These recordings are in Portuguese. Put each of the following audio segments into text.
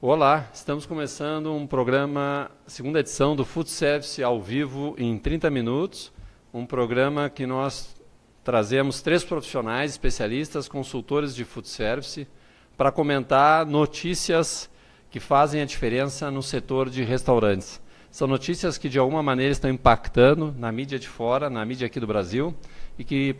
Olá, estamos começando um programa, segunda edição do Food Service ao vivo em 30 minutos, um programa que nós trazemos 3 profissionais, especialistas, consultores de Food Service, para comentar notícias que fazem a diferença no setor de restaurantes. São notícias que de alguma maneira estão impactando na mídia de fora, na mídia aqui do Brasil, e que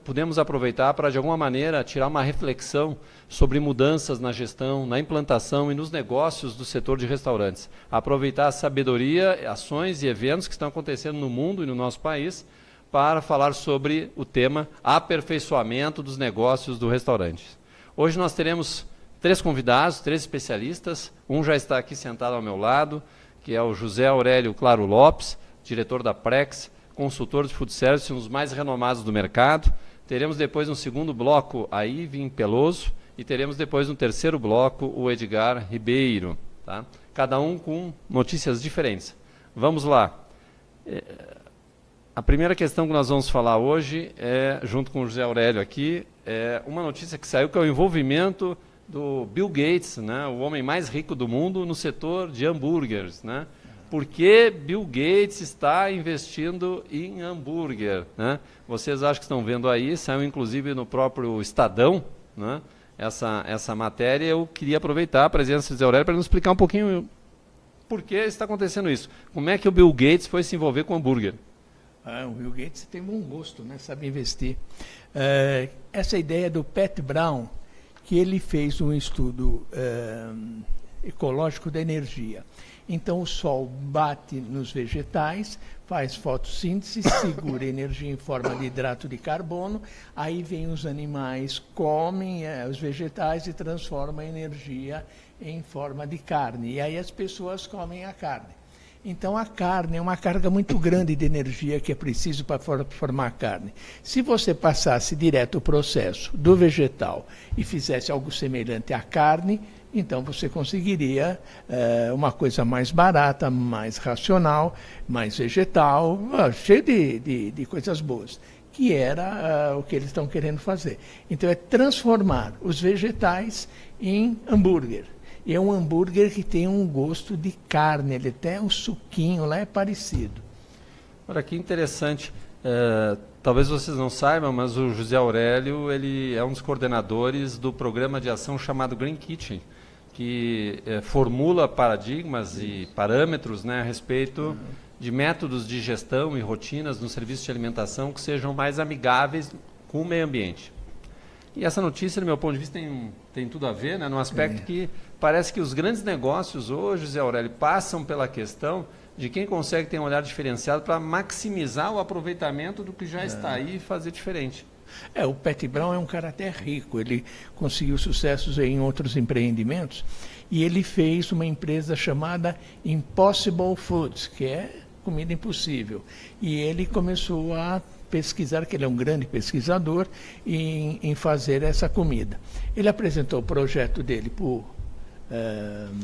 podemos aproveitar para de alguma maneira tirar uma reflexão sobre mudanças na gestão, na implantação e nos negócios do setor de restaurantes. Aproveitar a sabedoria, ações e eventos que estão acontecendo no mundo e no nosso país para falar sobre o tema aperfeiçoamento dos negócios do restaurante. Hoje nós teremos 3 convidados, 3 especialistas. Um já está aqui sentado ao meu lado, que é o José Aurélio Claro Lopes, diretor da Prex, consultor de food service, um dos mais renomados do mercado. Teremos depois no segundo bloco a Ivy Peloso e teremos depois no terceiro bloco o Edgar Ribeiro. Tá? Cada um com notícias diferentes. Vamos lá. A primeira questão que nós vamos falar hoje, junto com o José Aurélio aqui, é uma notícia que saiu, que é o envolvimento do Bill Gates, né, o homem mais rico do mundo, no setor de hambúrgueres. Né? Por que Bill Gates está investindo em hambúrguer? Né? Vocês acham que estão vendo aí, saiu inclusive no próprio Estadão, né, essa matéria. Eu queria aproveitar a presença do José Aurélio para nos explicar um pouquinho por que está acontecendo isso. Como é que o Bill Gates foi se envolver com hambúrguer? O Bill Gates tem bom gosto, né? Sabe investir. Essa ideia do Pat Brown, que ele fez um estudo ecológico da energia. Então o sol bate nos vegetais, faz fotossíntese, segura energia em forma de hidrato de carbono, aí vem os animais, comem os vegetais e transformam a energia em forma de carne. E aí as pessoas comem a carne. Então a carne é uma carga muito grande de energia que é preciso para formar a carne. Se você passasse direto o processo do vegetal e fizesse algo semelhante à carne, então você conseguiria uma coisa mais barata, mais racional, mais vegetal, cheio de coisas boas, que era o que eles estão querendo fazer. Então é transformar os vegetais em hambúrguer. E é um hambúrguer que tem um gosto de carne, ele até o suquinho lá é parecido. Olha, que interessante. Talvez vocês não saibam, mas o José Aurélio ele é um dos coordenadores do programa de ação chamado Green Kitchen, que formula paradigmas e parâmetros, né, a respeito de métodos de gestão e rotinas no serviço de alimentação que sejam mais amigáveis com o meio ambiente. E essa notícia, do meu ponto de vista, tem tudo a ver, né, no aspecto que parece que os grandes negócios hoje, José Aurélio, passam pela questão de quem consegue ter um olhar diferenciado para maximizar o aproveitamento do que já está aí e fazer diferente. O Pat Brown é um cara até rico, ele conseguiu sucessos em outros empreendimentos e ele fez uma empresa chamada Impossible Foods, que é comida impossível. E ele começou a pesquisar, que ele é um grande pesquisador, em fazer essa comida. Ele apresentou o projeto dele para o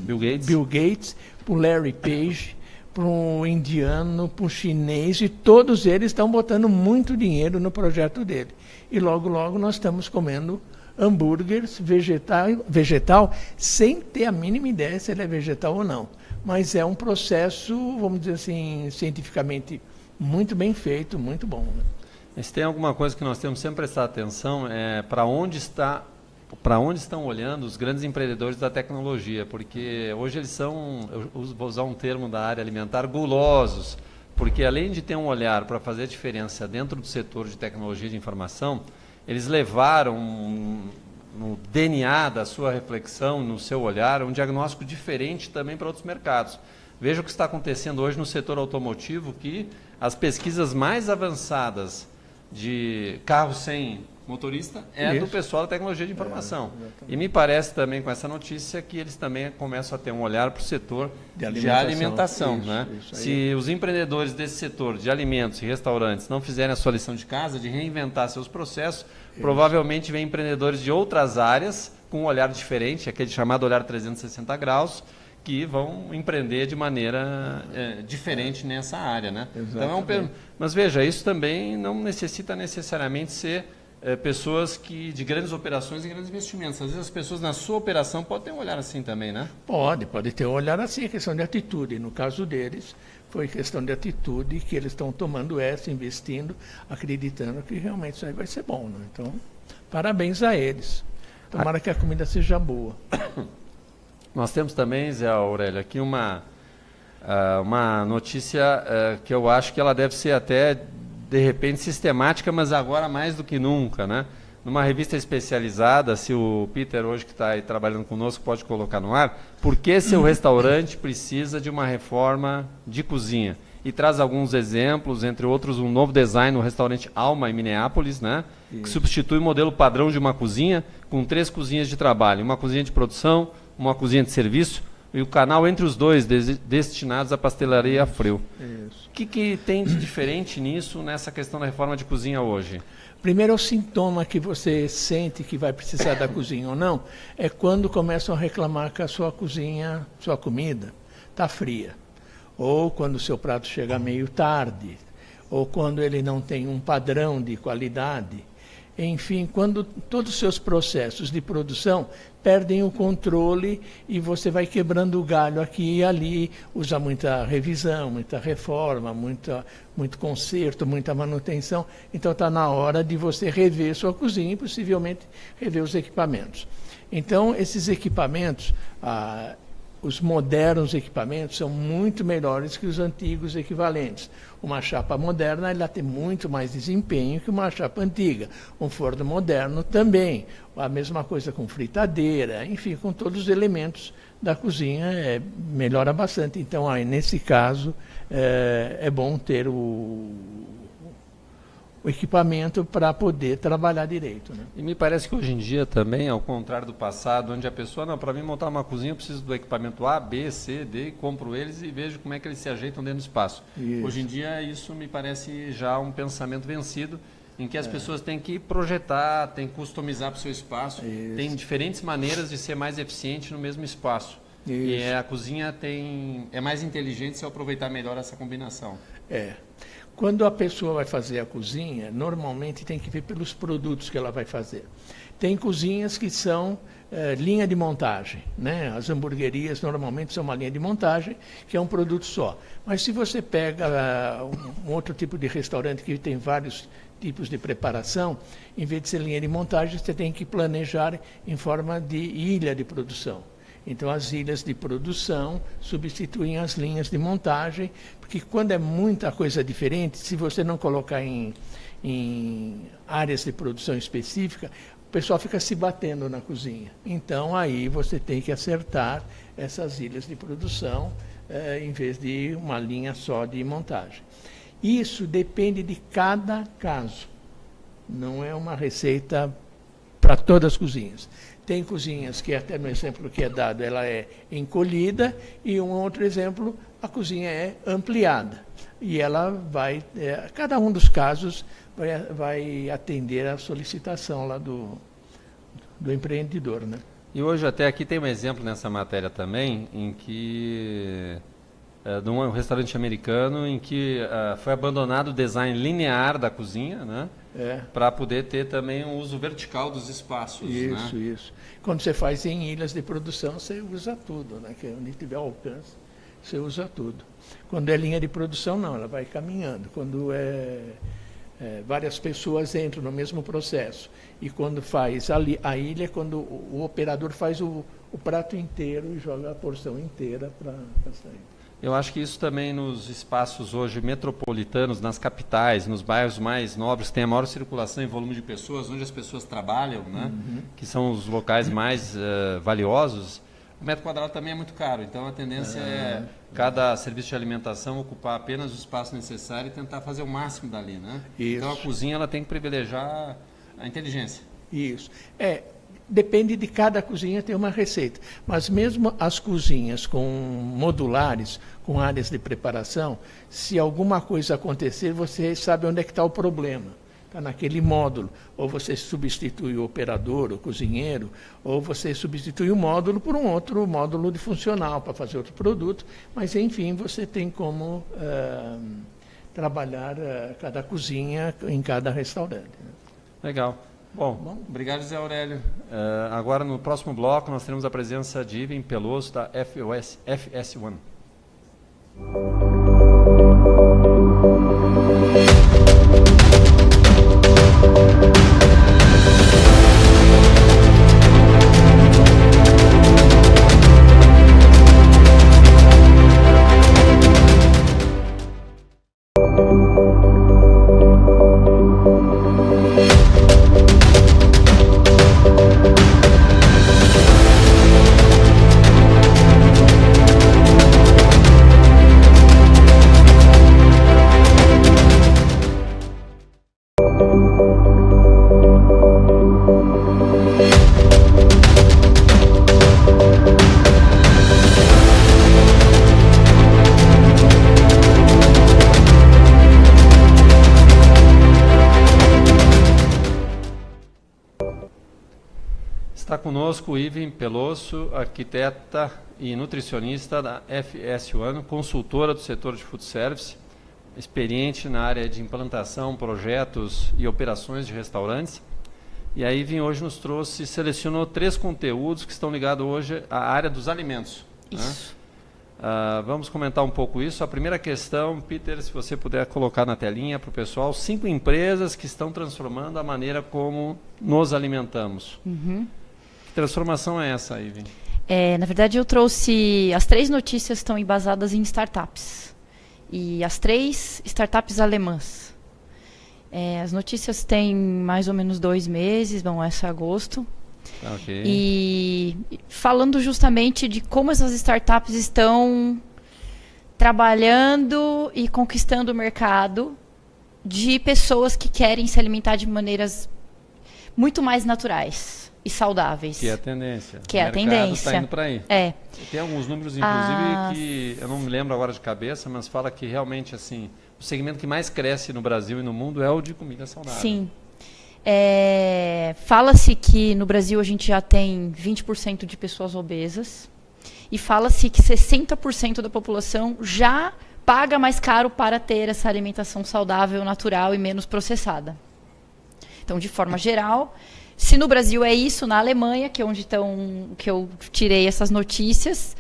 Bill Gates, para o Larry Page, para um indiano, para um chinês, e todos eles estão botando muito dinheiro no projeto dele. E logo, logo nós estamos comendo hambúrgueres vegetal sem ter a mínima ideia se ele é vegetal ou não. Mas é um processo, vamos dizer assim, cientificamente muito bem feito, muito bom. Né? Mas tem alguma coisa que nós temos sempre que prestar atenção, para onde estão olhando os grandes empreendedores da tecnologia, porque hoje eles são, eu vou usar um termo da área alimentar, gulosos, porque além de ter um olhar para fazer a diferença dentro do setor de tecnologia de informação, eles levaram no DNA da sua reflexão, no seu olhar, um diagnóstico diferente também para outros mercados. Veja o que está acontecendo hoje no setor automotivo, que as pesquisas mais avançadas de carro sem motorista do pessoal da tecnologia de informação. E me parece também com essa notícia que eles também começam a ter um olhar para o setor de alimentação. Né? Se os empreendedores desse setor de alimentos e restaurantes não fizerem a sua lição de casa, de reinventar seus processos, provavelmente vem empreendedores de outras áreas com um olhar diferente, aquele chamado olhar 360 graus, que vão empreender de maneira diferente nessa área. Né? Então, mas veja, isso também não necessita necessariamente ser pessoas de grandes operações e grandes investimentos. Às vezes as pessoas na sua operação podem ter um olhar assim também, né? Pode ter um olhar assim, é questão de atitude. No caso deles, foi questão de atitude que eles estão tomando investindo, acreditando que realmente isso aí vai ser bom. Né? Então, parabéns a eles. Tomara que a comida seja boa. Nós temos também, Zé Aurélio, aqui uma notícia que eu acho que ela deve ser até, de repente, sistemática, mas agora mais do que nunca, né? Numa revista especializada, se o Peter, hoje que está aí trabalhando conosco, pode colocar no ar, por que seu restaurante precisa de uma reforma de cozinha? E traz alguns exemplos, entre outros, um novo design no restaurante Alma, em Minneapolis, né? Que substitui o modelo padrão de uma cozinha com 3 cozinhas de trabalho, uma cozinha de produção, uma cozinha de serviço e o canal entre os dois, destinados à pastelaria e a frio. Isso. O que tem de diferente nisso, nessa questão da reforma de cozinha hoje? Primeiro, o sintoma que você sente que vai precisar da cozinha ou não, é quando começam a reclamar que a sua cozinha, sua comida, está fria. Ou quando o seu prato chega meio tarde, ou quando ele não tem um padrão de qualidade. Enfim, quando todos os seus processos de produção perdem o controle e você vai quebrando o galho aqui e ali, usa muita revisão, muita reforma, muito conserto, muita manutenção. Então está na hora de você rever sua cozinha e possivelmente rever os equipamentos. Então esses equipamentos, os modernos equipamentos são muito melhores que os antigos equivalentes. Uma chapa moderna ela tem muito mais desempenho que uma chapa antiga. Um forno moderno também. A mesma coisa com fritadeira, enfim, com todos os elementos da cozinha melhora bastante. Então, nesse caso, é bom ter o equipamento para poder trabalhar direito. Né? E me parece que hoje em dia também, ao contrário do passado, onde a pessoa, não, para mim montar uma cozinha eu preciso do equipamento A, B, C, D, compro eles e vejo como é que eles se ajeitam dentro do espaço. Isso. Hoje em dia isso me parece já um pensamento vencido, em que as pessoas têm que projetar, têm que customizar para o seu espaço, tem diferentes maneiras de ser mais eficiente no mesmo espaço. Isso. E a cozinha é mais inteligente se eu aproveitar melhor essa combinação. Quando a pessoa vai fazer a cozinha, normalmente tem que ver pelos produtos que ela vai fazer. Tem cozinhas que são linha de montagem, né? As hamburguerias normalmente são uma linha de montagem, que é um produto só. Mas se você pega um outro tipo de restaurante que tem vários tipos de preparação, em vez de ser linha de montagem, você tem que planejar em forma de ilha de produção. Então, as ilhas de produção substituem as linhas de montagem, porque quando é muita coisa diferente, se você não colocar em áreas de produção específica, o pessoal fica se batendo na cozinha. Então, aí você tem que acertar essas ilhas de produção, em vez de uma linha só de montagem. Isso depende de cada caso. Não é uma receita para todas as cozinhas. Tem cozinhas que, até no exemplo que é dado, ela é encolhida, e um outro exemplo, a cozinha é ampliada. E ela vai, cada um dos casos vai atender à solicitação lá do empreendedor, né? E hoje até aqui tem um exemplo nessa matéria também, em que de um restaurante americano em que foi abandonado o design linear da cozinha, né? Para poder ter também um uso vertical dos espaços. Isso, né? Isso. Quando você faz em ilhas de produção, você usa tudo, né? Que onde tiver alcance, você usa tudo. Quando é linha de produção, não, ela vai caminhando. Quando várias pessoas entram no mesmo processo. E quando faz a ilha, é quando o operador faz o prato inteiro e joga a porção inteira para sair. Eu acho que isso também nos espaços hoje metropolitanos, nas capitais, nos bairros mais nobres, tem a maior circulação e volume de pessoas, onde as pessoas trabalham, né? Que são os locais mais valiosos. O metro quadrado também é muito caro, então a tendência é cada serviço de alimentação ocupar apenas o espaço necessário e tentar fazer o máximo dali, né? Isso. Então a cozinha ela tem que privilegiar a inteligência. Isso. Depende de cada cozinha ter uma receita. Mas mesmo as cozinhas com modulares, com áreas de preparação, se alguma coisa acontecer, você sabe onde é que está o problema. Está naquele módulo. Ou você substitui o operador, o cozinheiro, ou você substitui o módulo por um outro módulo de funcional para fazer outro produto. Mas, enfim, você tem como trabalhar cada cozinha em cada restaurante. Né? Legal. Bom, obrigado, José Aurélio. Agora, no próximo bloco, nós teremos a presença de Ivan Peloso, da FS1. Está conosco o Iven Pelosso, arquiteta e nutricionista da FS1, consultora do setor de food service, experiente na área de implantação, projetos e operações de restaurantes. E a Iven hoje nos selecionou 3 conteúdos que estão ligados hoje à área dos alimentos. Isso. Né? Vamos comentar um pouco isso. A primeira questão, Peter, se você puder colocar na telinha para o pessoal, 5 empresas que estão transformando a maneira como nos alimentamos. Que transformação é essa, Iven? Na verdade, eu trouxe... As 3 notícias estão embasadas em startups. E as 3 startups alemãs. As notícias têm mais ou menos 2 meses, essa é agosto. Okay. E falando justamente de como essas startups estão trabalhando e conquistando o mercado de pessoas que querem se alimentar de maneiras muito mais naturais e saudáveis. Que é a tendência. Que é a tendência. O mercado está indo para aí. Tem alguns números, inclusive, que eu não me lembro agora de cabeça, mas fala que realmente assim, o segmento que mais cresce no Brasil e no mundo é o de comida saudável. Sim. Fala-se que no Brasil a gente já tem 20% de pessoas obesas e fala-se que 60% da população já paga mais caro para ter essa alimentação saudável, natural e menos processada. Então, de forma geral, se no Brasil é isso, na Alemanha, que é onde que eu tirei essas notícias,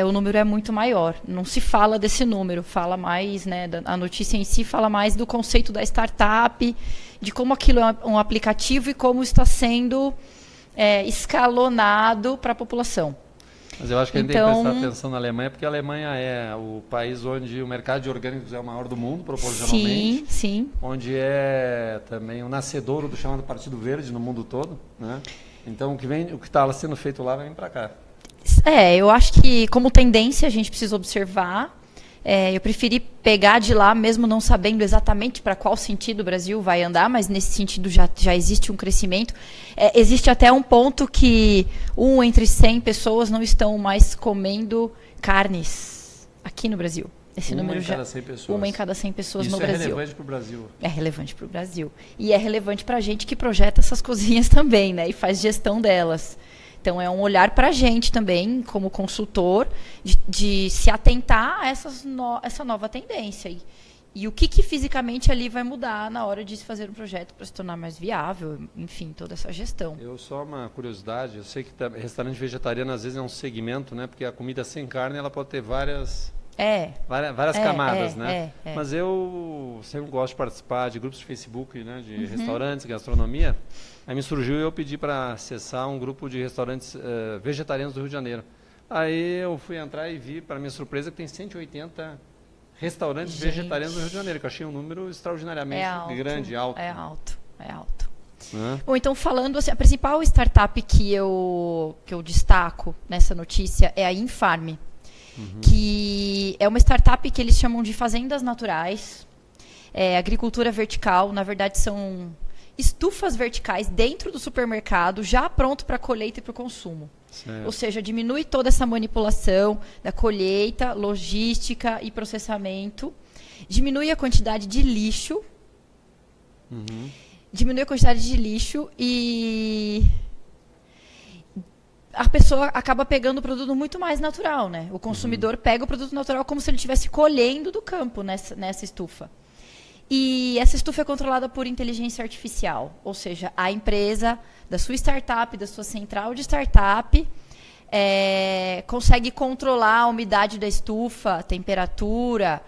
o número é muito maior. Não se fala desse número, fala mais, a notícia em si fala mais do conceito da startup, de como aquilo é um aplicativo e como está sendo escalonado para a população. Mas eu acho que a gente tem que prestar atenção na Alemanha, porque a Alemanha é o país onde o mercado de orgânicos é o maior do mundo, proporcionalmente. Sim. Onde é também o nascedouro do chamado Partido Verde no mundo todo. Né? Então, o que está sendo feito lá vem para cá. Eu acho que como tendência a gente precisa observar. Eu preferi pegar de lá, mesmo não sabendo exatamente para qual sentido o Brasil vai andar, mas nesse sentido já existe um crescimento. Existe até um ponto que 1 entre 100 pessoas não estão mais comendo carnes aqui no Brasil. Esse número já 1 em cada 100 pessoas no Brasil. Isso é relevante para o Brasil. É relevante para o Brasil. E é relevante para a gente que projeta essas cozinhas também, e faz gestão delas. Então, é um olhar para a gente também, como consultor, de se atentar a essa nova tendência. E o que fisicamente ali vai mudar na hora de se fazer um projeto para se tornar mais viável, enfim, toda essa gestão. Só uma curiosidade, eu sei que restaurante vegetariano às vezes é um segmento, porque a comida sem carne ela pode ter várias camadas, né? Mas eu sempre gosto de participar de grupos de Facebook, de restaurantes, gastronomia. Aí me surgiu e eu pedi para acessar um grupo de restaurantes vegetarianos do Rio de Janeiro. Aí eu fui entrar e vi, para minha surpresa, que tem 180 restaurantes vegetarianos do Rio de Janeiro, que eu achei um número extraordinariamente grande, alto. É alto. Bom, então falando assim, a principal startup que eu destaco nessa notícia é a Infarm, que é uma startup que eles chamam de fazendas naturais, agricultura vertical, na verdade são estufas verticais dentro do supermercado, já pronto para a colheita e para o consumo. Certo. Ou seja, diminui toda essa manipulação da colheita, logística e processamento, diminui a quantidade de lixo, e a pessoa acaba pegando o produto muito mais natural, O consumidor pega o produto natural como se ele estivesse colhendo do campo nessa estufa. E essa estufa é controlada por inteligência artificial, ou seja, a empresa da sua startup, da sua central de startup, consegue controlar a umidade da estufa, a temperatura,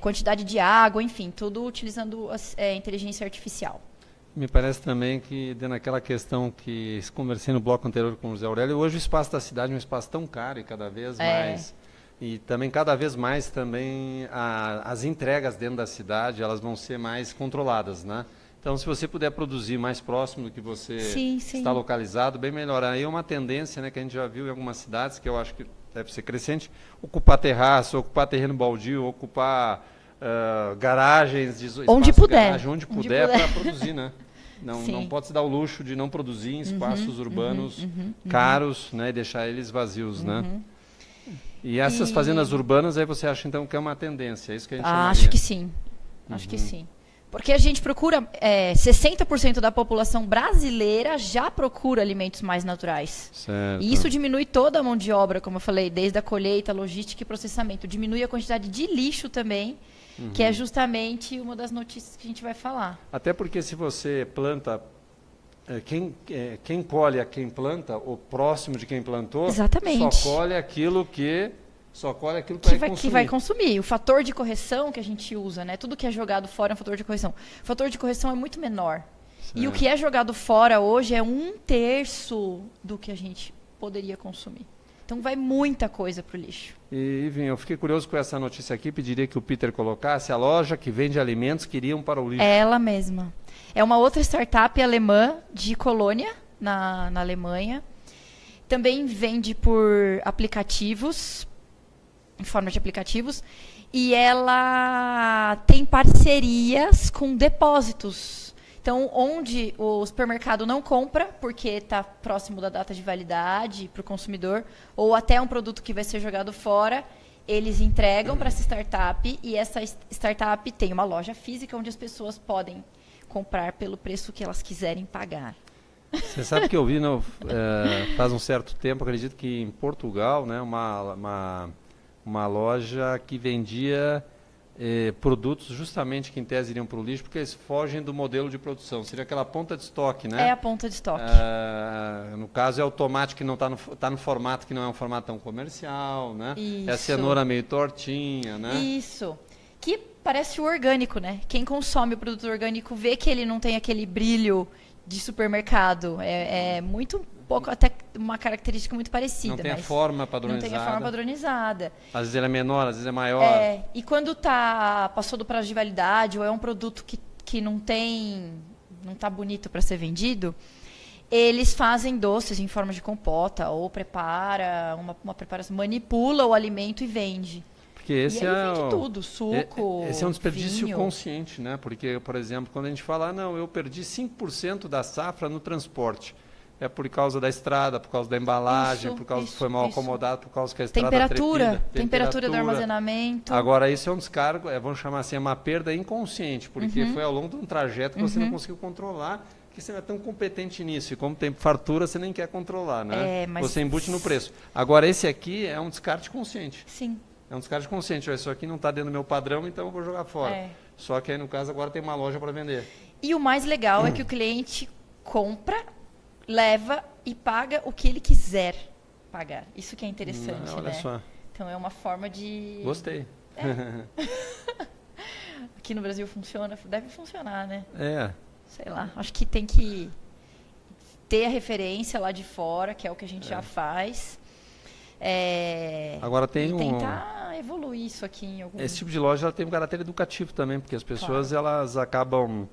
quantidade de água, enfim, tudo utilizando inteligência artificial. Me parece também que, dentro daquela questão que conversei no bloco anterior com o José Aurélio, hoje o espaço da cidade é um espaço tão caro e cada vez mais... E também, cada vez mais, também as entregas dentro da cidade, elas vão ser mais controladas, Então, se você puder produzir mais próximo do que você está localizado, bem melhor. Aí é uma tendência, que a gente já viu em algumas cidades, que eu acho que deve ser crescente, ocupar terraço, ocupar terreno baldio, ocupar garagens, onde puder. Garagem, onde puder para produzir, Não pode se dar o luxo de não produzir em espaços urbanos caros, e deixar eles vazios, E essas fazendas urbanas, aí você acha então que é uma tendência, é isso que a gente chamaria? Acho que sim. Acho que sim. Porque a gente procura, 60% da população brasileira já procura alimentos mais naturais. Certo. E isso diminui toda a mão de obra, como eu falei, desde a colheita, logística e processamento. Diminui a quantidade de lixo também, que é justamente uma das notícias que a gente vai falar. Até porque se você planta, quem colhe a quem planta, o próximo de quem plantou, Exatamente. só colhe aquilo que vai consumir. Que vai consumir. O fator de correção que a gente usa, né? Tudo que é jogado fora é um fator de correção. O fator de correção é muito menor. Certo. E o que é jogado fora hoje é 1/3 do que a gente poderia consumir. Então vai muita coisa para o lixo. E, Ivan, eu fiquei curioso com essa notícia aqui, pediria que o Peter colocasse a loja que vende alimentos que iriam para o lixo. É ela mesma. É uma outra startup alemã de Colônia, na Alemanha. Também vende por aplicativos, em forma de aplicativos, e ela tem parcerias com depósitos. Então, onde o supermercado não compra, porque está próximo da data de validade para o consumidor, ou até um produto que vai ser jogado fora, eles entregam para essa startup, e essa startup tem uma loja física onde as pessoas podem comprar pelo preço que elas quiserem pagar. Você sabe que eu vi faz um certo tempo, acredito que em Portugal, né, uma loja que vendia produtos justamente que em tese iriam para o lixo, porque eles fogem do modelo de produção. Seria aquela ponta de estoque, né? É a ponta de estoque. No caso é o tomate que não está no formato que não é um formato tão comercial, né? Isso. É a cenoura meio tortinha, né? Isso. Que parece o orgânico, né? Quem consome o produto orgânico vê que ele não tem aquele brilho de supermercado. É muito pouco, até uma característica muito parecida. Não tem a forma padronizada. Não tem a forma padronizada. Às vezes ele é menor, às vezes é maior. E quando passou do prazo de validade, ou é um produto que não está bonito para ser vendido, eles fazem doces em forma de compota, ou prepara uma preparação, manipula o alimento e vende. Porque esse vende tudo, suco, esse é um desperdício vinho. consciente, né? Porque, por exemplo, quando a gente fala, não, eu perdi 5% da safra no transporte. É por causa da estrada, por causa da embalagem, por causa que foi mal acomodado, por causa que a estrada temperatura do armazenamento. Agora, isso é um descargo, vamos chamar assim, é uma perda inconsciente, porque foi ao longo de um trajeto que você não conseguiu controlar, que você não é tão competente nisso. E como tem fartura, você nem quer controlar, né? Você embute no preço. Agora, esse aqui é um descarte consciente. Sim. É um descarte consciente. Isso aqui não está dentro do meu padrão, então eu vou jogar fora. Só que aí, no caso, agora tem uma loja para vender. E o mais legal é que o cliente compra, leva e paga o que ele quiser pagar. Isso que é interessante, olha só. Então é uma forma de... Gostei. Aqui no Brasil funciona, deve funcionar, né? Sei lá, acho que tem que ter a referência lá de fora, que é o que a gente já faz. Agora tem tentar evoluir isso aqui em algum... Esse tipo de loja ela tem um caráter educativo também, porque as pessoas elas acabam...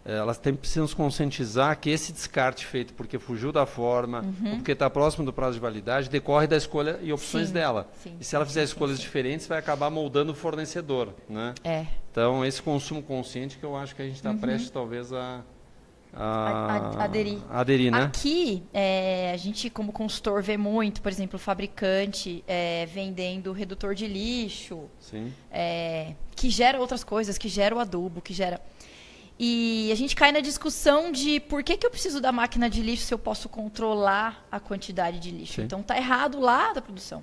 Elas precisam se conscientizar que esse descarte feito porque fugiu da forma, ou porque está próximo do prazo de validade, decorre da escolha e opções dela. E se ela fizer escolhas diferentes, vai acabar moldando o fornecedor, né? Então, esse consumo consciente que eu acho que a gente está prestes, talvez, a aderir, né? Aqui, a gente, como consultor, vê muito, por exemplo, o fabricante vendendo redutor de lixo, que gera outras coisas, que gera o adubo, que gera... E a gente cai na discussão de por que eu preciso da máquina de lixo se eu posso controlar a quantidade de lixo. Então, está errado lá da produção.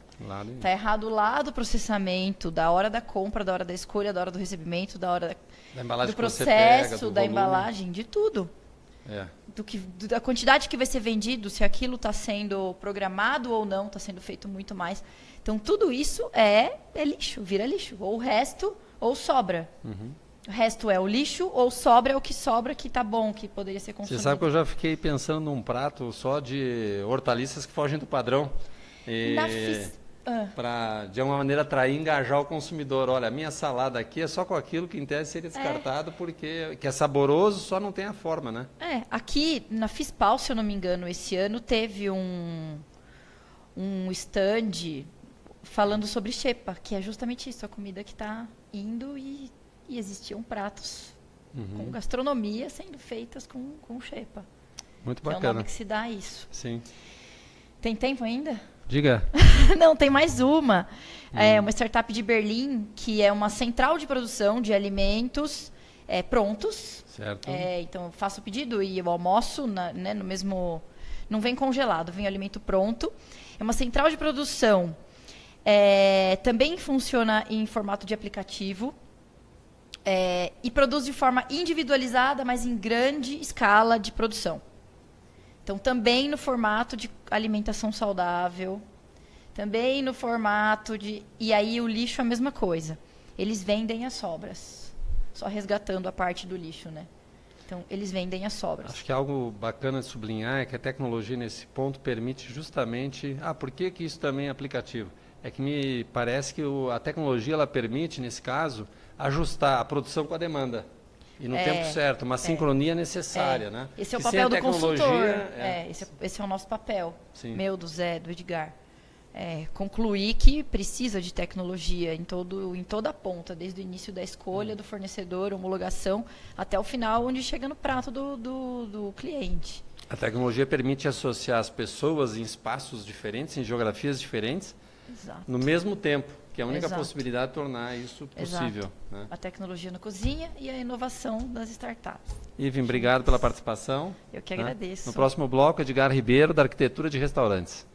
Está errado lá do processamento, da hora da compra, da hora da escolha, da hora do recebimento, da hora do processo, da embalagem, de tudo. Da quantidade que vai ser vendido, se aquilo está sendo programado ou não, está sendo feito muito mais. Então, tudo isso é lixo, vira lixo. Ou o resto, ou sobra. O resto é o lixo, ou sobra é o que sobra, que tá bom, que poderia ser consumido. Você sabe que eu já fiquei pensando num prato só de hortaliças que fogem do padrão. Para, de alguma maneira, atrair e engajar o consumidor. Olha, a minha salada aqui é só com aquilo que, em tese, seria descartado, porque que é saboroso, só não tem a forma, né? Aqui, na Fispal, se eu não me engano, esse ano, teve um stand falando sobre xepa, que é justamente isso, a comida que está indo e existiam pratos com gastronomia sendo feitas com xepa. Muito bacana. É o nome que se dá a isso. Sim. Tem tempo ainda? Diga. Não, tem mais uma. É uma startup de Berlim, que é uma central de produção de alimentos prontos. Certo. Então, eu faço o pedido e eu almoço né, no mesmo... Não vem congelado, vem alimento pronto. É uma central de produção. Também funciona em formato de aplicativo. E produz de forma individualizada, mas em grande escala de produção. Então, também no formato de alimentação saudável, também no formato de... E aí, o lixo é a mesma coisa. Eles vendem as sobras, só resgatando a parte do lixo, né? Então, eles vendem as sobras. Acho que algo bacana de sublinhar é que a tecnologia, nesse ponto, permite justamente... por que isso também é aplicativo? É que me parece que a tecnologia ela permite, nesse caso, ajustar a produção com a demanda. E no tempo certo, uma sincronia necessária. Né? Esse é o papel do consultor. Esse é o nosso papel. Sim. Meu, do Zé, do Edgar. Concluir que precisa de tecnologia em toda a ponta, desde o início da escolha do fornecedor, homologação, até o final, onde chega no prato do cliente. A tecnologia permite associar as pessoas em espaços diferentes, em geografias diferentes, no mesmo tempo, que é a única possibilidade de tornar isso possível. Né? A tecnologia na cozinha e a inovação das startups. Ivan, obrigado pela participação. Eu que agradeço. No próximo bloco, Edgar Ribeiro, da Arquitetura de Restaurantes.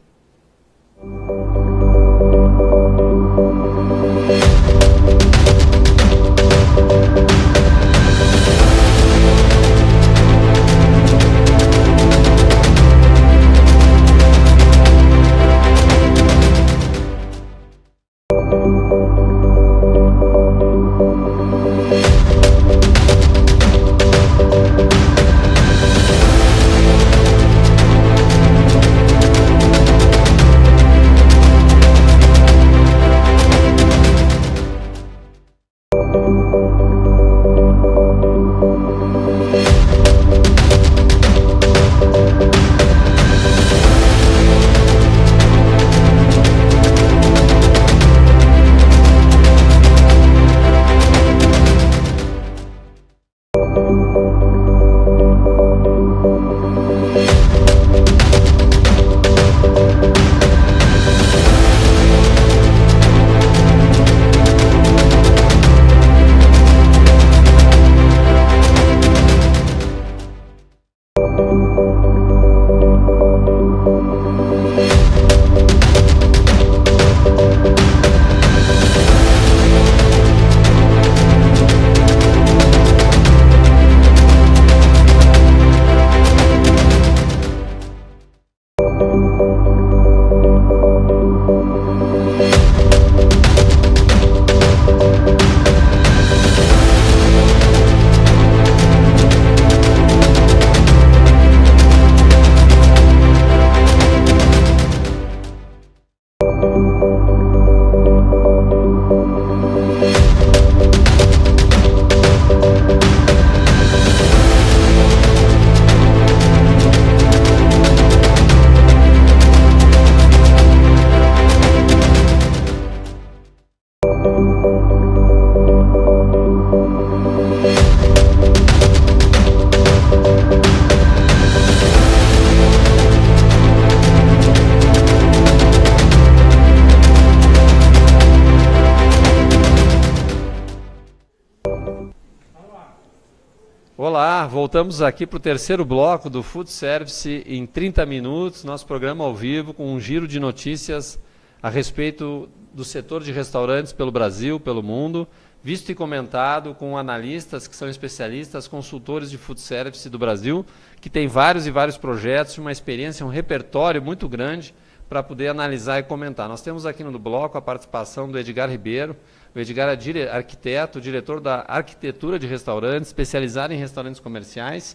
Olá, voltamos aqui para o terceiro bloco do Food Service em 30 minutos, nosso programa ao vivo com um giro de notícias a respeito do setor de restaurantes pelo Brasil, pelo mundo, visto e comentado com analistas que são especialistas, consultores de Food Service do Brasil, que tem vários e vários projetos, uma experiência, um repertório muito grande para poder analisar e comentar. Nós temos aqui no bloco a participação do Edgar Ribeiro. O Edgar é arquiteto, diretor da Arquitetura de Restaurantes, especializado em restaurantes comerciais,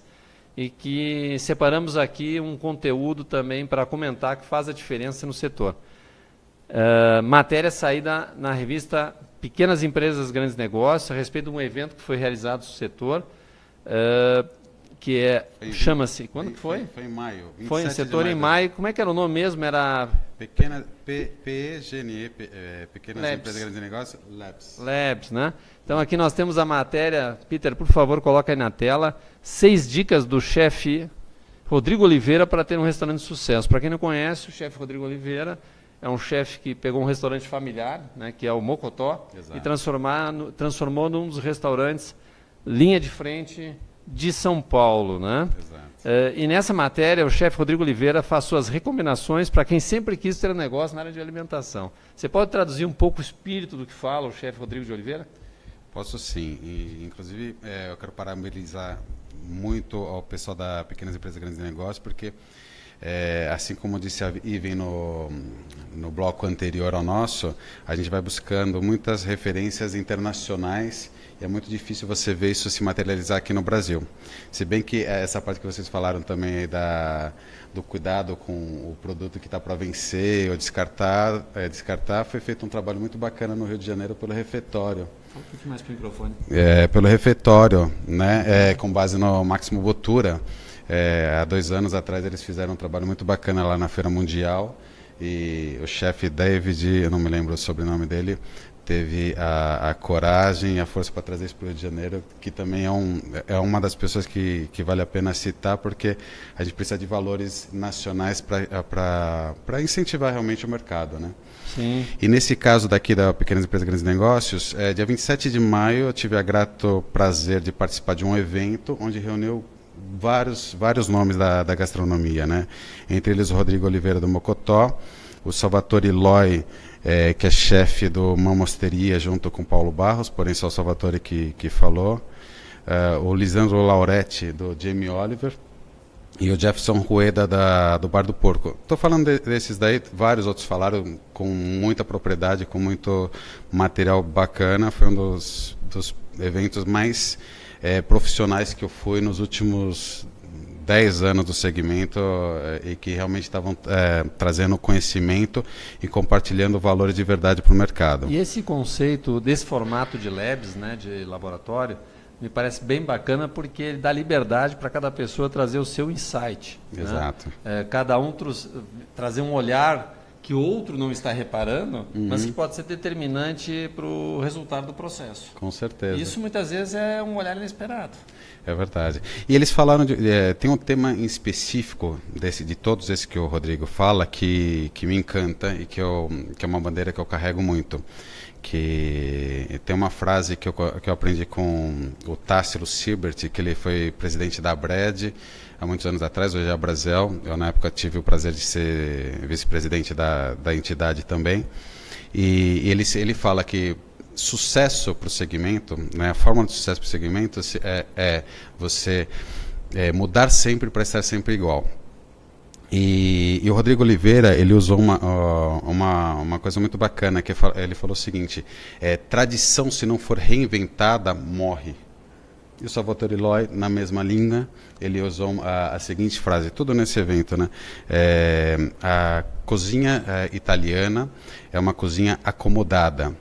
e que separamos aqui um conteúdo também para comentar que faz a diferença no setor. Matéria saída na revista Pequenas Empresas, Grandes Negócios, a respeito de um evento que foi realizado no setor, que chama-se... Quando que foi? Foi em maio. Foi em setor em maio. Como é que era o nome mesmo? Era... PEGNE, Pequenas Empresas, Grandes Negócios, Labs. Labs, né? Então aqui nós temos a matéria. Peter, por favor, coloca aí na tela. 6 dicas do chefe Rodrigo Oliveira para ter um restaurante de sucesso. Para quem não conhece, o chefe Rodrigo Oliveira é um chefe que pegou um restaurante familiar, né, que é o Mocotó, e transformou num dos restaurantes linha de frente de São Paulo, né? Exato. E nessa matéria, o chefe Rodrigo Oliveira faz suas recomendações para quem sempre quis ter um negócio na área de alimentação. Você pode traduzir um pouco o espírito do que fala o chefe Rodrigo de Oliveira? Posso sim. E, inclusive, eu quero parabenizar muito ao pessoal da Pequenas Empresas Grandes Negócios, porque, assim como disse a Iven no bloco anterior ao nosso, a gente vai buscando muitas referências internacionais. É muito difícil você ver isso se materializar aqui no Brasil. Se bem que essa parte que vocês falaram também do cuidado com o produto que está para vencer ou descartar, foi feito um trabalho muito bacana no Rio de Janeiro pelo Refeitório. Fala um pouquinho mais para o microfone. Pelo Refeitório, né? Com base no Máximo Bottura. Há 2 anos atrás eles fizeram um trabalho muito bacana lá na Feira Mundial. E o chefe David, eu não me lembro o sobrenome dele, teve a coragem e a força para trazer isso para o Rio de Janeiro, que também é uma das pessoas que vale a pena citar, porque a gente precisa de valores nacionais para incentivar realmente o mercado, né? Sim. E nesse caso daqui da Pequenas Empresas Grandes Negócios, dia 27 de maio eu tive a grato prazer de participar de um evento onde reuniu vários nomes da gastronomia, né? Entre eles o Rodrigo Oliveira do Mocotó, o Salvatore Loi, que é chefe do Mamosteria, junto com Paulo Barros, porém só o Salvatore que falou, o Lisandro Lauretti, do Jamie Oliver, e o Jefferson Rueda, do Bar do Porco. Estou falando desses daí, vários outros falaram com muita propriedade, com muito material bacana. Foi um dos eventos mais profissionais que eu fui nos últimos 10 anos do segmento, e que realmente estavam trazendo conhecimento e compartilhando valores de verdade para o mercado. E esse conceito desse formato de labs, né, de laboratório, me parece bem bacana, porque ele dá liberdade para cada pessoa trazer o seu insight. Exato. Né? Cada um trazer um olhar que o outro não está reparando, mas que pode ser determinante para o resultado do processo. Com certeza. Isso muitas vezes é um olhar inesperado. É verdade. E eles falaram tem um tema em específico de todos esses que o Rodrigo fala que me encanta e que é uma bandeira que eu carrego muito. Que tem uma frase que eu aprendi com o Tássilo Silbert, que ele foi presidente da Bred há muitos anos atrás, hoje é a Brasel. Eu, na época, tive o prazer de ser vice-presidente da entidade também. E ele fala que sucesso para o segmento, né, a fórmula de sucesso para o segmento é você mudar sempre para estar sempre igual. E o Rodrigo Oliveira, ele usou uma coisa muito bacana, que ele falou o seguinte: tradição, se não for reinventada, morre. E o Salvatore Loi, na mesma linha, ele usou a seguinte frase, tudo nesse evento, né? A cozinha italiana é uma cozinha acomodada.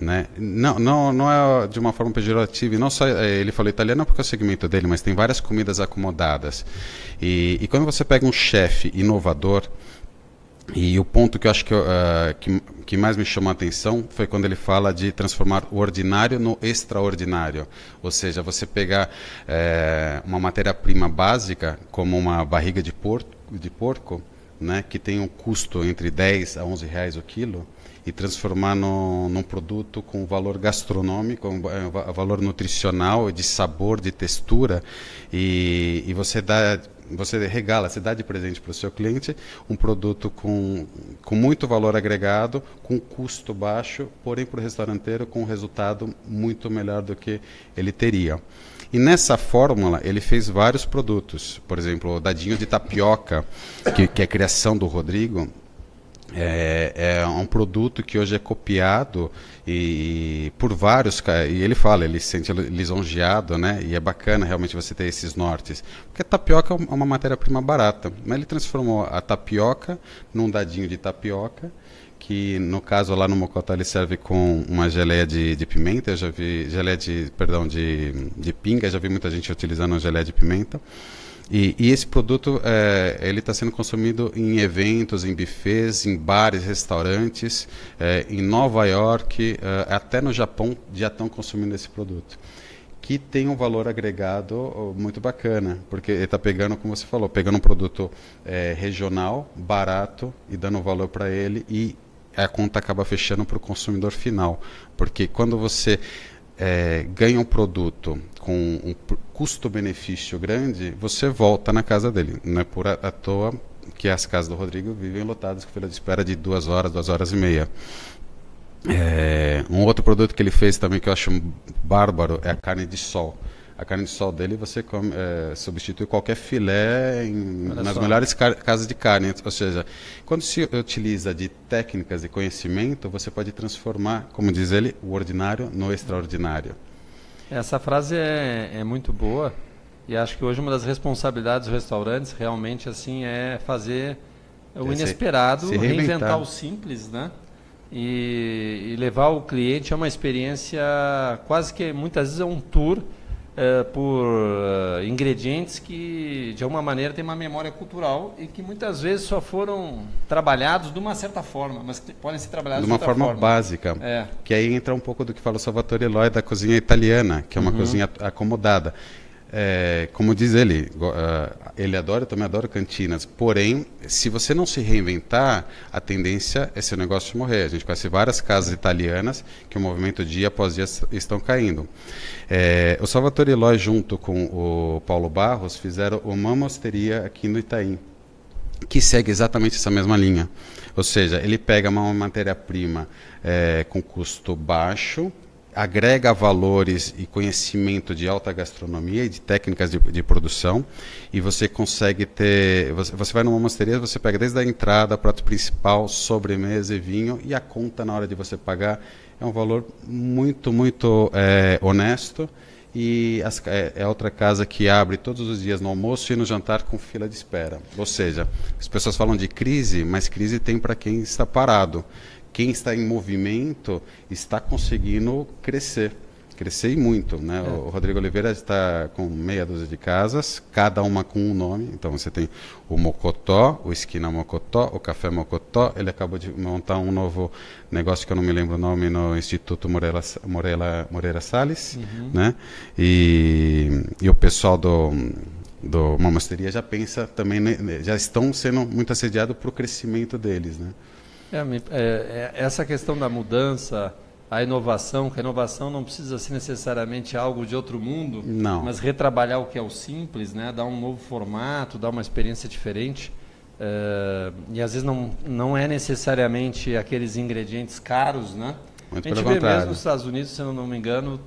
Né? Não é de uma forma pejorativa, e não só ele falou italiano porque é o segmento dele, mas tem várias comidas acomodadas. E quando você pega um chefe inovador, e o ponto que eu acho que mais me chamou a atenção foi quando ele fala de transformar o ordinário no extraordinário. Ou seja, você pegar uma matéria-prima básica, como uma barriga de porco, né, que tem um custo entre 10 a 11 reais o quilo, e transformar num produto com valor gastronômico, valor nutricional, de sabor, de textura, e você regala, você dá de presente para o seu cliente um produto com muito valor agregado, com custo baixo, porém para o restauranteiro com um resultado muito melhor do que ele teria. E nessa fórmula ele fez vários produtos, por exemplo, o dadinho de tapioca, que é a criação do Rodrigo. É um produto que hoje é copiado por vários, e ele fala, ele se sente lisonjeado, né? E é bacana realmente você ter esses nortes, porque a tapioca é uma matéria-prima barata, mas ele transformou a tapioca num dadinho de tapioca, que no caso lá no Mocotó ele serve com uma geleia de pimenta, eu já vi geleia de pinga, já vi muita gente utilizando a geleia de pimenta. E esse produto ele está sendo consumido em eventos, em buffets, em bares, restaurantes, em Nova York, até no Japão já estão consumindo esse produto, que tem um valor agregado muito bacana, porque ele está pegando, como você falou, pegando um produto regional, barato, e dando valor para ele, e a conta acaba fechando para o consumidor final, porque quando você ganha um produto com um custo-benefício grande, você volta na casa dele. Não é por à toa que as casas do Rodrigo vivem lotadas com fila de espera de 2 horas, 2 horas e meia. Um outro produto que ele fez também que eu acho bárbaro é a carne de sol. A carne de sol dele você substitui qualquer filé nas melhores casas de carne. Ou seja, quando se utiliza de técnicas e conhecimento, você pode transformar, como diz ele, o ordinário no extraordinário. Essa frase é muito boa e acho que hoje uma das responsabilidades dos restaurantes realmente assim é fazer o inesperado, se reinventar o simples, né? E levar o cliente a uma experiência quase que muitas vezes é um tour por ingredientes que de alguma maneira têm uma memória cultural e que muitas vezes só foram trabalhados de uma certa forma, mas podem ser trabalhados de uma forma básica, que aí entra um pouco do que fala o Salvatore Eloy da cozinha italiana, que é uma cozinha acomodada. Como diz ele, ele adora, eu também adoro cantinas, porém, se você não se reinventar, a tendência é seu negócio morrer. A gente conhece várias casas italianas que o movimento dia após dia estão caindo. O Salvatore Eloy, junto com o Paulo Barros, fizeram o Mamma Osteria aqui no Itaim, que segue exatamente essa mesma linha. Ou seja, ele pega uma matéria-prima com custo baixo, agrega valores e conhecimento de alta gastronomia e de técnicas de produção, e você consegue ter... Você vai numa mosteria, você pega desde a entrada, prato principal, sobremesa e vinho, e a conta na hora de você pagar é um valor muito, muito honesto, e é outra casa que abre todos os dias no almoço e no jantar com fila de espera. Ou seja, as pessoas falam de crise, mas crise tem para quem está parado. Quem está em movimento está conseguindo crescer e muito, né? O Rodrigo Oliveira está com meia dúzia de casas, cada uma com um nome. Então você tem o Mocotó, o Esquina Mocotó, o Café Mocotó. Ele acabou de montar um novo negócio que eu não me lembro o nome, no Instituto Moreira Salles, né? E o pessoal do Mamma Osteria já pensa também, já estão sendo muito assediados para o crescimento deles, né? Essa questão da mudança, a inovação, que a inovação não precisa ser necessariamente algo de outro mundo, mas retrabalhar o que é o simples, né? Dar um novo formato, dar uma experiência diferente. E às vezes não é necessariamente aqueles ingredientes caros, né? Muito a gente vê mesmo nos Estados Unidos, se eu não me engano,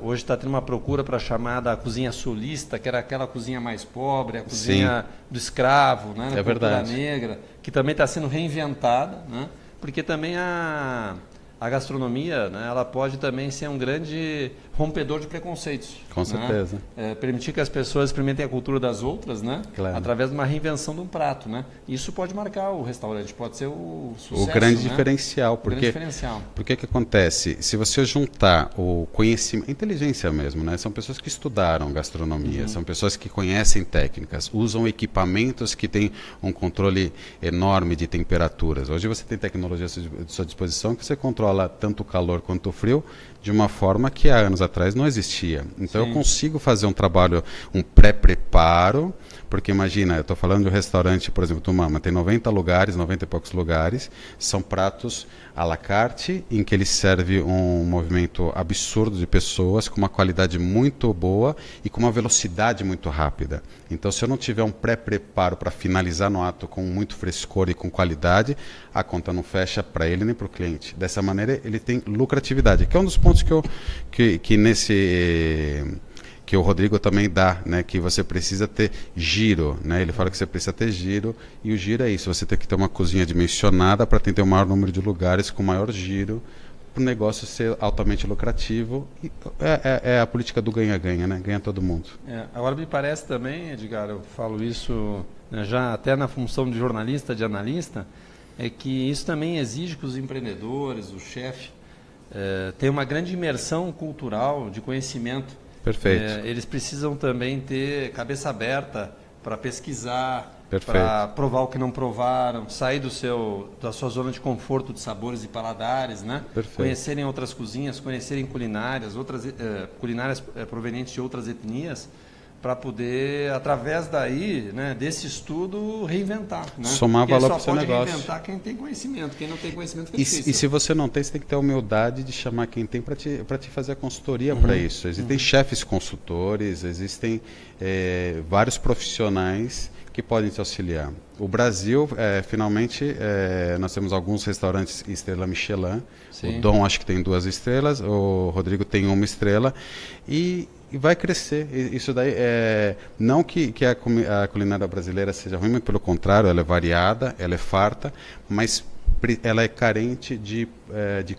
hoje está tendo uma procura para chamar da cozinha sulista, que era aquela cozinha mais pobre, a cozinha do escravo, né, da cultura negra, que também está sendo reinventada, né, porque também a gastronomia, né, ela pode também ser um grande rompedor de preconceitos. Com certeza. Permitir que as pessoas experimentem a cultura das outras, né, através de uma reinvenção de um prato. Né. Isso pode marcar o restaurante, pode ser o sucesso. O grande diferencial. Porque que acontece? Se você juntar o conhecimento, inteligência mesmo, né, são pessoas que estudaram gastronomia, são pessoas que conhecem técnicas, usam equipamentos que têm um controle enorme de temperaturas. Hoje você tem tecnologia à sua disposição que você controla tanto o calor quanto o frio de uma forma que há anos atrás não existia. Então eu consigo fazer um trabalho, um pré-preparo, porque imagina, eu estou falando de um restaurante, por exemplo, do Mamma, tem 90 lugares, 90 e poucos lugares, são pratos à la carte, em que ele serve um movimento absurdo de pessoas, com uma qualidade muito boa e com uma velocidade muito rápida. Então se eu não tiver um pré-preparo para finalizar no ato com muito frescor e com qualidade, a conta não fecha para ele nem para o cliente. Dessa maneira ele tem lucratividade, que é um dos pontos que o Rodrigo também dá, né, que você precisa ter giro, né? Ele fala que você precisa ter giro, e o giro é isso, você tem que ter uma cozinha dimensionada para atender o maior número de lugares com maior giro, para o negócio ser altamente lucrativo. E é a política do ganha-ganha, né? Ganha todo mundo. Agora me parece também, Edgar, eu falo isso, né, já até na função de jornalista, de analista, é que isso também exige que os empreendedores, o chefe, tenham uma grande imersão cultural, de conhecimento. Perfeito. Eles precisam também ter cabeça aberta para pesquisar, para provar o que não provaram, sair da sua zona de conforto de sabores e paladares, né? Conhecerem outras cozinhas, conhecerem culinárias, culinárias provenientes de outras etnias, para poder, através daí, né, desse estudo, reinventar. Né? Somar valor para o seu negócio. Só pode reinventar quem tem conhecimento. Quem não tem conhecimento fica difícil. E se você não tem, você tem que ter a humildade de chamar quem tem para te fazer a consultoria para isso. Existem chefes consultores, existem vários profissionais que podem te auxiliar. O Brasil, finalmente, nós temos alguns restaurantes estrela Michelin. Sim. O Dom acho que tem 2 estrelas, o Rodrigo tem 1 estrela e vai crescer. Isso daí não que a culinária brasileira seja ruim, mas pelo contrário, ela é variada, ela é farta, mas ela é carente de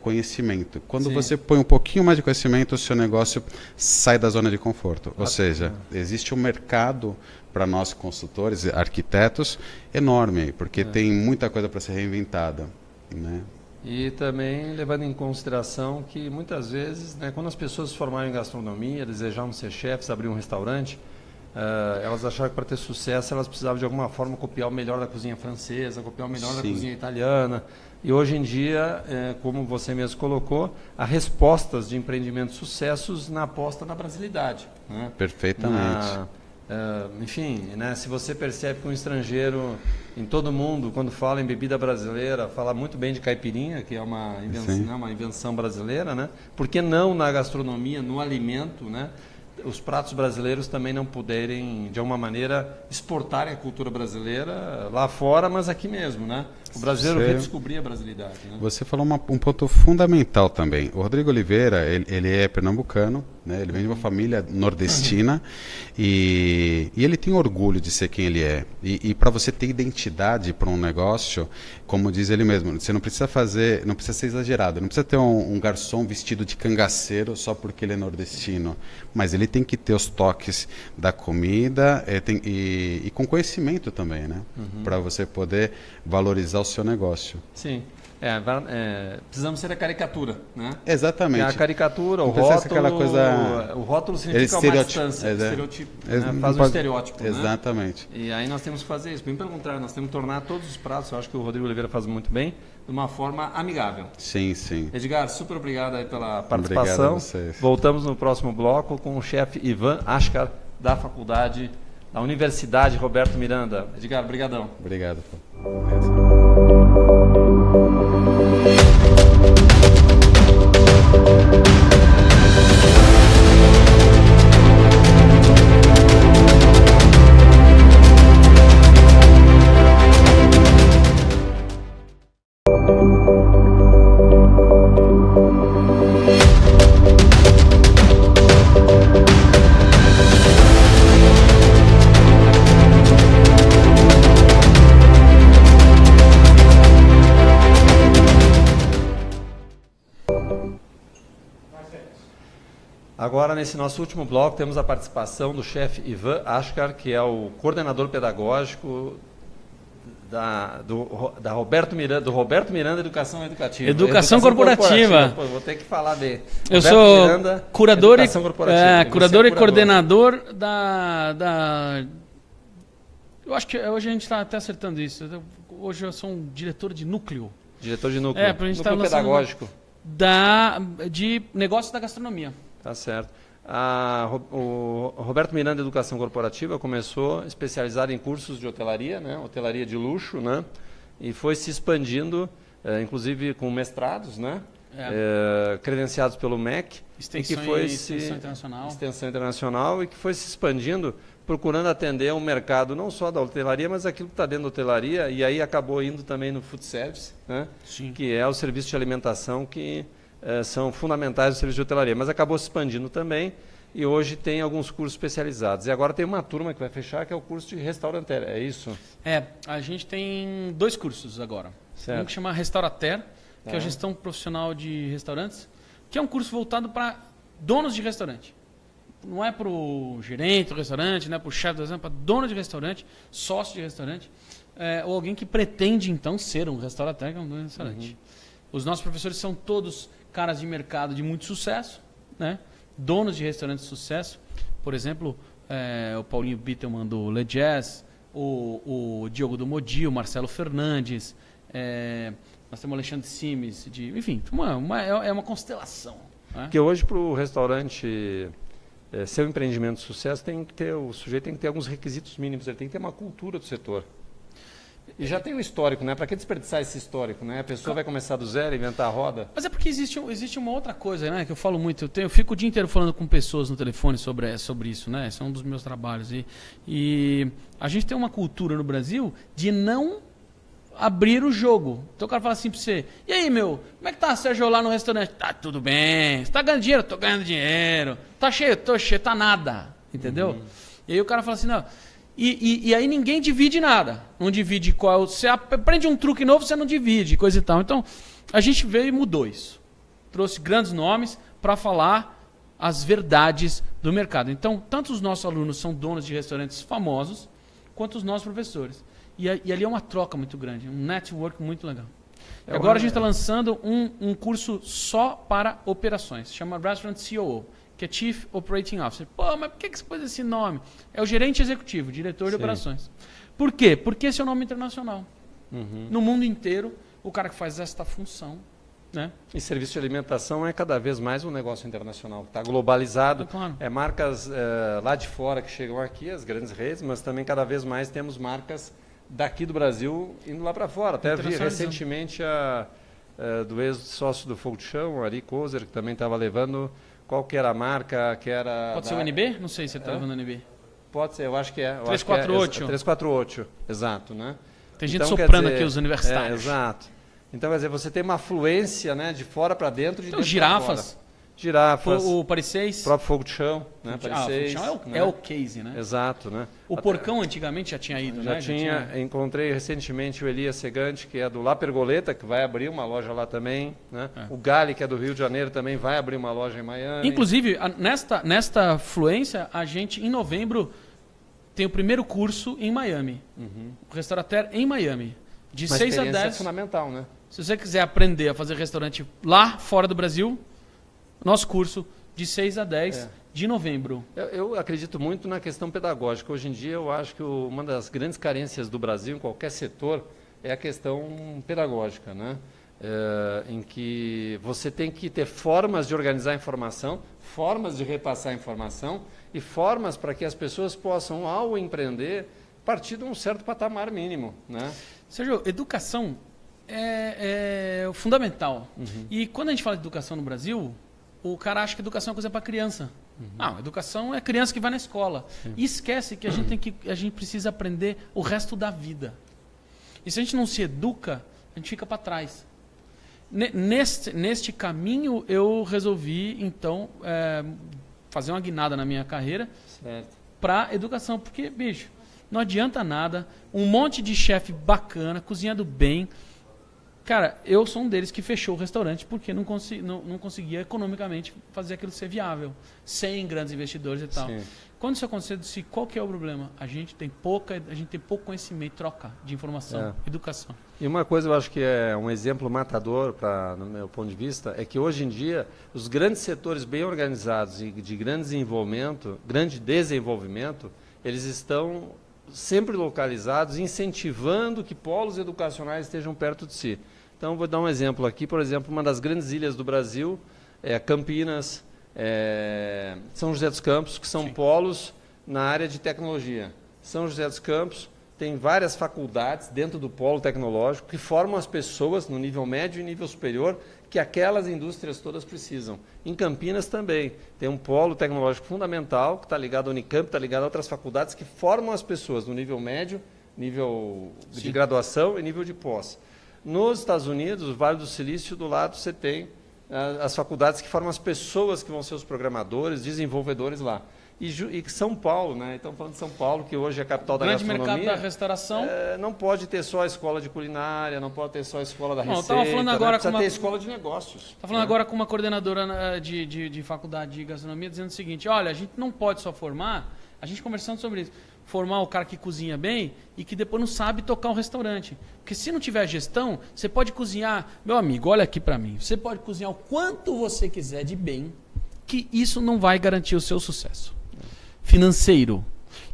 conhecimento. Quando você põe um pouquinho mais de conhecimento, o seu negócio sai da zona de conforto. Ou seja, existe um mercado para nós consultores, arquitetos, enorme, porque tem muita coisa para ser reinventada, né? E também levando em consideração que muitas vezes, né, quando as pessoas se formaram em gastronomia, desejavam ser chefes, abrir um restaurante, elas acharam que para ter sucesso elas precisavam de alguma forma copiar o melhor da cozinha francesa, copiar o melhor da cozinha italiana. E hoje em dia, como você mesmo colocou, há respostas de empreendimentos de sucessos na aposta na brasilidade. Né? Perfeitamente. Enfim, né, se você percebe que um estrangeiro em todo mundo, quando fala em bebida brasileira, fala muito bem de caipirinha, que é uma invenção brasileira, né? Por que não na gastronomia, no alimento, né? Os pratos brasileiros também não puderem, de alguma maneira, exportarem a cultura brasileira lá fora, mas aqui mesmo, né? O brasileiro redescobrir a brasilidade. Né? Você falou um ponto fundamental também. O Rodrigo Oliveira, ele é pernambucano, né? Ele vem de uma família nordestina e ele tem orgulho de ser quem ele é. E para você ter identidade para um negócio, como diz ele mesmo, você não precisa ser exagerado, não precisa ter um garçom vestido de cangaceiro só porque ele é nordestino, mas ele tem que ter os toques da comida e com conhecimento também, né? Para você poder valorizar o seu negócio. Sim. Precisamos ser a caricatura, né? Exatamente. A caricatura, o rótulo significa uma distância, estereotipo, né? Faz um estereótipo. Exatamente. Né? E aí nós temos que fazer isso. Bem pelo contrário, nós temos que tornar todos os pratos, eu acho que o Rodrigo Oliveira faz muito bem, de uma forma amigável. Sim, sim. Edgar, super obrigado aí pela participação. Obrigado a vocês. Voltamos no próximo bloco com o chefe Ivan Ashkar, da Universidade Roberto Miranda. Edgar, brigadão. Obrigado. Agora, nesse nosso último bloco, temos a participação do chefe Ivan Ashkar, que é o coordenador pedagógico do Roberto Miranda Educação Educativa. Educação Corporativa. Pô, vou ter que falar de Eu Roberto sou Miranda, curador curador e coordenador da... Eu acho que hoje a gente está até acertando isso. Hoje eu sou um diretor de núcleo. Diretor de núcleo. Pra gente núcleo pedagógico. De negócios da gastronomia. Tá certo. O Roberto Miranda Educação Corporativa começou especializado em cursos de hotelaria, né? Hotelaria de luxo, né? E foi se expandindo, inclusive com mestrados, né? Credenciados pelo MEC. Extensão Internacional, e que foi se expandindo, procurando atender um mercado não só da hotelaria, mas aquilo que está dentro da hotelaria, e aí acabou indo também no food service, né? Sim. Que é o serviço de alimentação que são fundamentais do serviço de hotelaria, mas acabou se expandindo também e hoje tem alguns cursos especializados. E agora tem uma turma que vai fechar, que é o curso de restaurateur, é isso? A gente tem 2 cursos agora. Certo. Um que chama Restaurateur, que é a gestão profissional de restaurantes, que é um curso voltado para donos de restaurante. Não é para o gerente do restaurante, não é para o chefe do restaurante, é para dono de restaurante, sócio de restaurante, ou alguém que pretende, então, ser um restaurateur, que é um dono de restaurante. Os nossos professores são todos caras de mercado de muito sucesso, né? Donos de restaurantes de sucesso. Por exemplo, o Paulinho Bittelman do Le Jazz, o Diogo do Modi, o Marcelo Fernandes, nós temos o Alexandre Simes, enfim, é uma constelação. Né? Porque hoje para o restaurante seu empreendimento de sucesso o sujeito tem que ter alguns requisitos mínimos, ele tem que ter uma cultura do setor. E já tem um histórico, né? Para que desperdiçar esse histórico, né? A pessoa vai começar do zero, inventar a roda. Mas é porque existe uma outra coisa, né? Que eu falo muito. Eu fico o dia inteiro falando com pessoas no telefone sobre isso, né? Esse é um dos meus trabalhos. E a gente tem uma cultura no Brasil de não abrir o jogo. Então o cara fala assim pra você: e aí, meu, como é que tá, Sérgio, lá no restaurante? Tá tudo bem. Você tá ganhando dinheiro? Tô ganhando dinheiro. Tá cheio? Tô cheio. Tá nada. Entendeu? E aí o cara fala assim: não. E aí ninguém divide nada. Não divide qual. Você aprende um truque novo, você não divide, coisa e tal. Então, a gente veio e mudou isso. Trouxe grandes nomes para falar as verdades do mercado. Então, tanto os nossos alunos são donos de restaurantes famosos, quanto os nossos professores. E ali é uma troca muito grande, um network muito legal. Agora a gente está lançando um curso só para operações. Chama Restaurant COO. Que é Chief Operating Officer. Pô, mas por que você pôs esse nome? É o gerente executivo, diretor de operações. Por quê? Porque esse é o nome internacional. No mundo inteiro, o cara que faz esta função. Né? E serviço de alimentação é cada vez mais um negócio internacional. Está globalizado. Claro. É marcas lá de fora que chegam aqui, as grandes redes, mas também cada vez mais temos marcas daqui do Brasil indo lá para fora. Até vi recentemente do ex-sócio do Fogo de Chão, Ari Kozer, que também estava levando... Qual que era a marca que era... Pode ser o NB? Não sei se você está levando o NB. Pode ser, eu acho que é. 348. 348, exato, né? Tem gente soprando aqui, os universitários. Exato. Então, quer dizer, você tem uma fluência, né, de fora para dentro, de dentro girafas. Para fora. Girafas. O Paris 6. O próprio Fogo de Chão, né? Fogo de Chão é o case, né? Exato, né? O Porcão antigamente já tinha ido, né? Já tinha. Encontrei recentemente o Elias Segante, que é do La Pergoleta, que vai abrir uma loja lá também, né? O Gali, que é do Rio de Janeiro, também vai abrir uma loja em Miami. Inclusive, nesta fluência, a gente, em novembro, tem o primeiro curso em Miami. O Restaurateur em Miami. De 6 a 10. É fundamental, né? Se você quiser aprender a fazer restaurante lá fora do Brasil, nosso curso de 6 a 10 de novembro. Eu acredito muito na questão pedagógica. Hoje em dia, eu acho que uma das grandes carências do Brasil, em qualquer setor, é a questão pedagógica, né? Em que você tem que ter formas de organizar a informação, formas de repassar a informação e formas para que as pessoas possam, ao empreender, partir de um certo patamar mínimo, né? Sérgio, educação é fundamental. E quando a gente fala de educação no Brasil, o cara acha que educação é coisa para criança. Não, educação é criança que vai na escola. E esquece que a gente precisa aprender o resto da vida. E se a gente não se educa, a gente fica para trás. Neste caminho, eu resolvi, então, fazer uma guinada na minha carreira para educação. Porque, bicho, não adianta nada. Um monte de chefe bacana, cozinhando bem. Cara, eu sou um deles que fechou o restaurante porque não conseguia economicamente fazer aquilo ser viável, sem grandes investidores e tal. Sim. Quando isso acontece, qual que é o problema? A gente tem pouco conhecimento, troca de informação, educação. E uma coisa eu acho que é um exemplo matador, no meu ponto de vista, é que hoje em dia os grandes setores bem organizados e de grande desenvolvimento, eles estão sempre localizados, incentivando que polos educacionais estejam perto de si. Então, vou dar um exemplo aqui. Por exemplo, uma das grandes ilhas do Brasil é Campinas, São José dos Campos, que são polos na área de tecnologia. São José dos Campos tem várias faculdades dentro do polo tecnológico que formam as pessoas no nível médio e nível superior que aquelas indústrias todas precisam. Em Campinas também tem um polo tecnológico fundamental que está ligado ao Unicamp, está ligado a outras faculdades que formam as pessoas no nível médio, nível de graduação e nível de pós. Nos Estados Unidos, o Vale do Silício, do lado você tem as faculdades que formam as pessoas que vão ser os programadores, desenvolvedores lá. E São Paulo, né? Estamos falando de São Paulo, que hoje é a capital da gastronomia. Grande mercado da restauração. Não pode ter só a escola de culinária, não pode ter só a escola da receita. Estava falando agora precisa ter escola de negócios. Estava falando agora com uma coordenadora de faculdade de gastronomia, dizendo o seguinte: olha, a gente não pode só formar, a gente conversando sobre isso, formar o cara que cozinha bem e que depois não sabe tocar um restaurante. Porque se não tiver gestão, você pode cozinhar... Meu amigo, olha aqui para mim. Você pode cozinhar o quanto você quiser de bem, que isso não vai garantir o seu sucesso financeiro.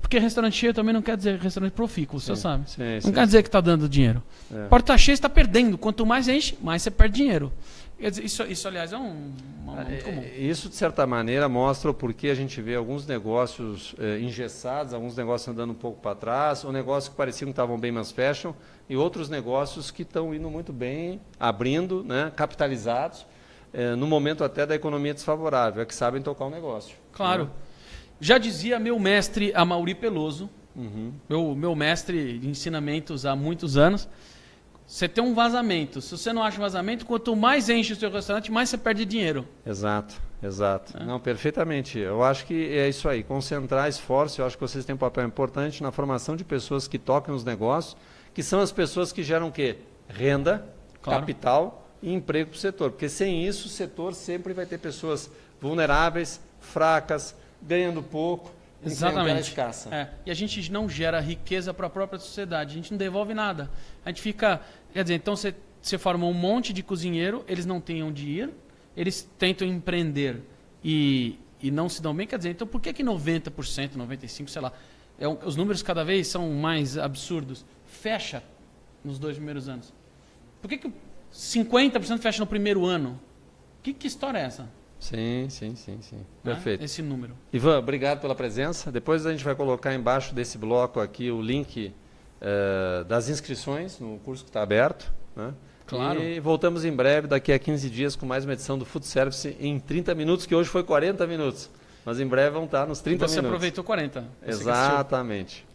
Porque restaurante cheio também não quer dizer restaurante profícuo, você sabe. Não quer dizer que está dando dinheiro. Porta cheia está perdendo. Quanto mais enche, mais você perde dinheiro. Quer dizer, isso aliás, é muito comum. Isso, de certa maneira, mostra o porquê a gente vê alguns negócios engessados, alguns negócios andando um pouco para trás, ou negócios que pareciam que estavam bem, mas fecham, e outros negócios que estão indo muito bem, abrindo, né, capitalizados, no momento até da economia desfavorável, é que sabem tocar o negócio. Claro. Né? Já dizia meu mestre Amaury Peloso, meu mestre de ensinamentos há muitos anos, você tem um vazamento. Se você não acha vazamento, quanto mais enche o seu restaurante, mais você perde dinheiro. Exato. Não, perfeitamente. Eu acho que é isso aí, concentrar esforço. Eu acho que vocês têm um papel importante na formação de pessoas que tocam os negócios, que são as pessoas que geram o quê? Renda, claro, capital e emprego para o setor. Porque sem isso, o setor sempre vai ter pessoas vulneráveis, fracas, ganhando pouco, exatamente. Escassa. E a gente não gera riqueza para a própria sociedade, a gente não devolve nada. A gente fica... Quer dizer, então você forma um monte de cozinheiro, eles não têm onde ir, eles tentam empreender e não se dão bem. Quer dizer, então por que 90%, 95%, sei lá, os números cada vez são mais absurdos, fecha nos 2 primeiros anos? Por que 50% fecha no primeiro ano? Que história é essa? Sim. Perfeito. Esse número. Ivan, obrigado pela presença. Depois a gente vai colocar embaixo desse bloco aqui o link das inscrições no curso que está aberto. Né? Claro. E voltamos em breve, daqui a 15 dias, com mais uma edição do Food Service em 30 minutos, que hoje foi 40 minutos. Mas em breve vão estar nos 30 minutos. Você aproveitou 40. Exatamente.